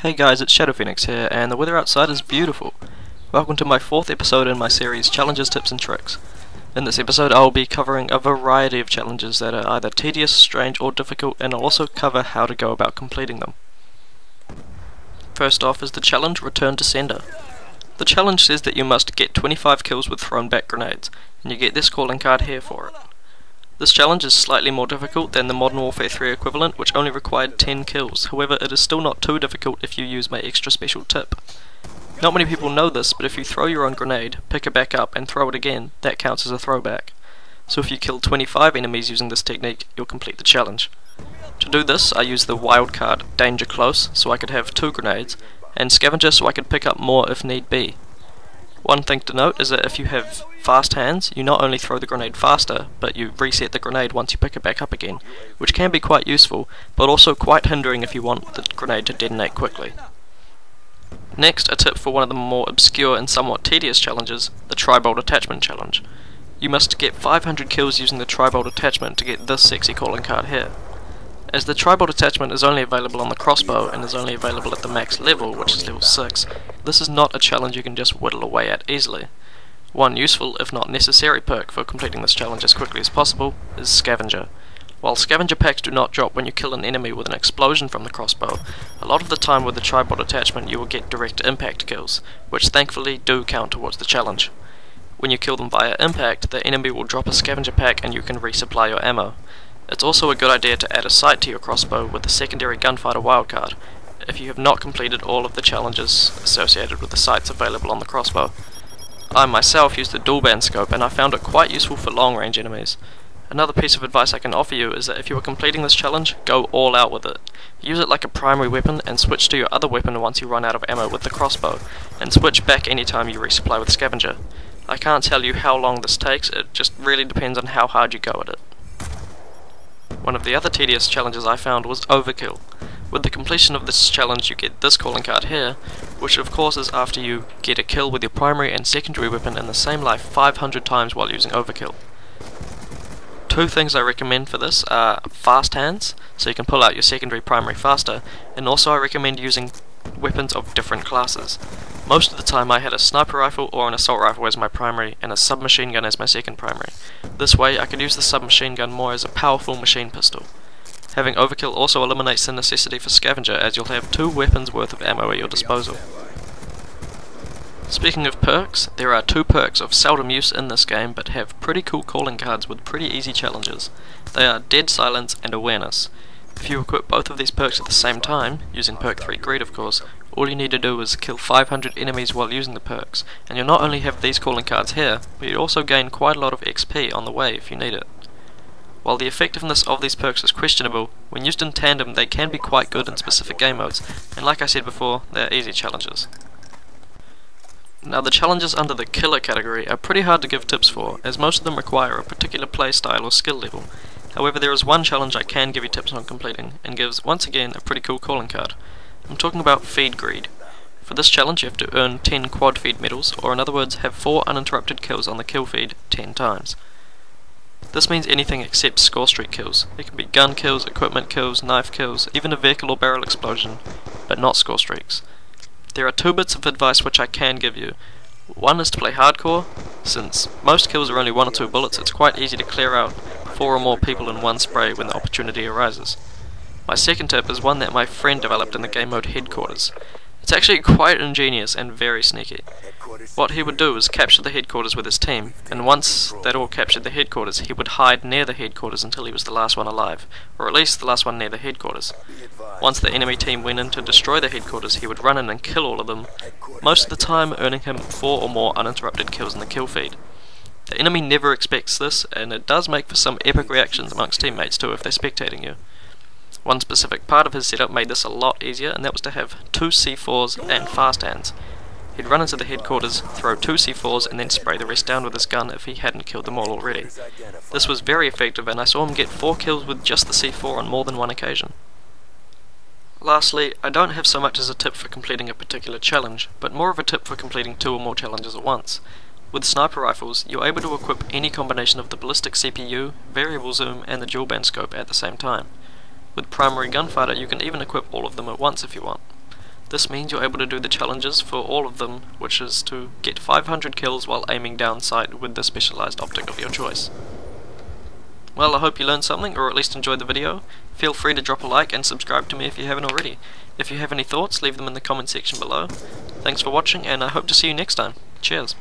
Hey guys, it's Shadow Phoenix here, and the weather outside is beautiful. Welcome to my 4th episode in my series Challenges, Tips and Tricks. In this episode I will be covering a variety of challenges that are either tedious, strange or difficult, and I'll also cover how to go about completing them. First off is the challenge Return to Sender. The challenge says that you must get 25 kills with thrown back grenades, and you get this calling card here for it. This challenge is slightly more difficult than the Modern Warfare 3 equivalent, which only required 10 kills. However, it is still not too difficult if you use my extra special tip. Not many people know this, but if you throw your own grenade, pick it back up and throw it again, that counts as a throwback. So if you kill 25 enemies using this technique, you'll complete the challenge. To do this, I used the wildcard Danger Close, so I could have 2 grenades, and Scavenger so I could pick up more if need be. One thing to note is that if you have fast hands, you not only throw the grenade faster, but you reset the grenade once you pick it back up again, which can be quite useful, but also quite hindering if you want the grenade to detonate quickly. Next, a tip for one of the more obscure and somewhat tedious challenges, the Tri-Bolt Attachment Challenge. You must get 500 kills using the Tri-Bolt Attachment to get this sexy calling card here. As the Tri-Bolt Attachment is only available on the crossbow and is only available at the max level, which is level 6, this is not a challenge you can just whittle away at easily. One useful, if not necessary, perk for completing this challenge as quickly as possible is Scavenger. While Scavenger packs do not drop when you kill an enemy with an explosion from the crossbow, a lot of the time with the Tri-Bolt Attachment you will get direct impact kills, which thankfully do count towards the challenge. When you kill them via impact, the enemy will drop a Scavenger pack and you can resupply your ammo. It's also a good idea to add a sight to your crossbow with the secondary gunfighter wildcard, if you have not completed all of the challenges associated with the sights available on the crossbow. I myself used the dual band scope and I found it quite useful for long range enemies. Another piece of advice I can offer you is that if you are completing this challenge, go all out with it. Use it like a primary weapon and switch to your other weapon once you run out of ammo with the crossbow, and switch back anytime you resupply with Scavenger. I can't tell you how long this takes, it just really depends on how hard you go at it. One of the other tedious challenges I found was Overkill. With the completion of this challenge you get this calling card here, which of course is after you get a kill with your primary and secondary weapon in the same life 500 times while using Overkill. 2 things I recommend for this are fast hands, so you can pull out your secondary primary faster, and also I recommend using weapons of different classes. Most of the time I had a sniper rifle or an assault rifle as my primary and a submachine gun as my second primary. This way I could use the submachine gun more as a powerful machine pistol. Having Overkill also eliminates the necessity for Scavenger, as you'll have 2 weapons worth of ammo at your disposal. Speaking of perks, there are 2 perks of seldom use in this game but have pretty cool calling cards with pretty easy challenges. They are Dead Silence and Awareness. If you equip both of these perks at the same time, using perk 3 Greed of course, all you need to do is kill 500 enemies while using the perks, and you'll not only have these calling cards here, but you also gain quite a lot of XP on the way if you need it. While the effectiveness of these perks is questionable, when used in tandem they can be quite good in specific game modes, and like I said before, they're easy challenges. Now the challenges under the killer category are pretty hard to give tips for, as most of them require a particular playstyle or skill level. However, there is one challenge I can give you tips on completing, and gives, once again, a pretty cool calling card. I'm talking about Feed Greed. For this challenge you have to earn 10 quad feed medals, or in other words, have 4 uninterrupted kills on the kill feed 10 times. This means anything except score streak kills. It can be gun kills, equipment kills, knife kills, even a vehicle or barrel explosion, but not score streaks. There are 2 bits of advice which I can give you. One is to play hardcore. Since most kills are only 1 or 2 bullets, it's quite easy to clear out 4 or more people in one spray when the opportunity arises. My second tip is one that my friend developed in the game mode Headquarters. It's actually quite ingenious and very sneaky. What he would do is capture the headquarters with his team, and once they'd all captured the headquarters, he would hide near the headquarters until he was the last one alive, or at least the last one near the headquarters. Once the enemy team went in to destroy the headquarters, he would run in and kill all of them, most of the time earning him 4 or more uninterrupted kills in the kill feed. The enemy never expects this, and it does make for some epic reactions amongst teammates too if they're spectating you. One specific part of his setup made this a lot easier, and that was to have 2 C4s and fast hands. He'd run into the headquarters, throw 2 C4s and then spray the rest down with his gun if he hadn't killed them all already. This was very effective, and I saw him get 4 kills with just the C4 on more than one occasion. Lastly, I don't have so much as a tip for completing a particular challenge, but more of a tip for completing 2 or more challenges at once. With sniper rifles, you're able to equip any combination of the ballistic CPU, variable zoom and the dual band scope at the same time. With primary gunfighter you can even equip all of them at once if you want. This means you're able to do the challenges for all of them, which is to get 500 kills while aiming down sight with the specialized optic of your choice. Well, I hope you learned something, or at least enjoyed the video. Feel free to drop a like and subscribe to me if you haven't already. If you have any thoughts, leave them in the comment section below. Thanks for watching, and I hope to see you next time. Cheers.